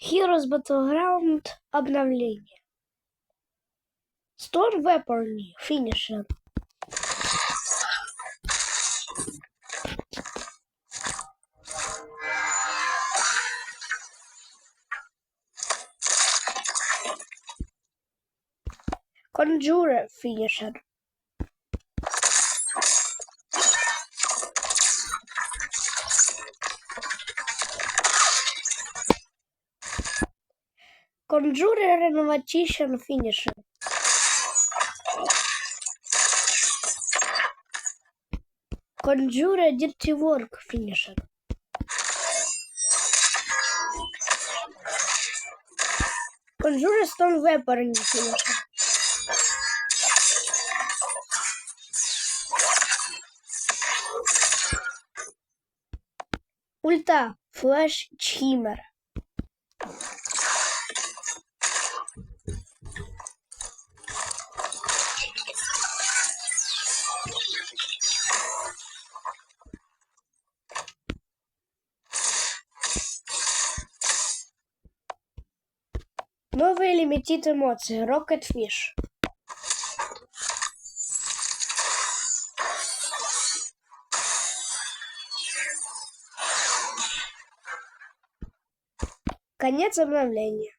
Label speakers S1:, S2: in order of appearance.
S1: Heroes Battleground обновление. Storm Weapon Finisher. Conjurer Finisher. Conjurer Renovation Finisher. Conjurer Dirty Work Finisher. Conjurer Stone Weapon Finisher. Ульта Flash Shimmer. Новые лимитит эмоции Rocket Fish. Конец обновления.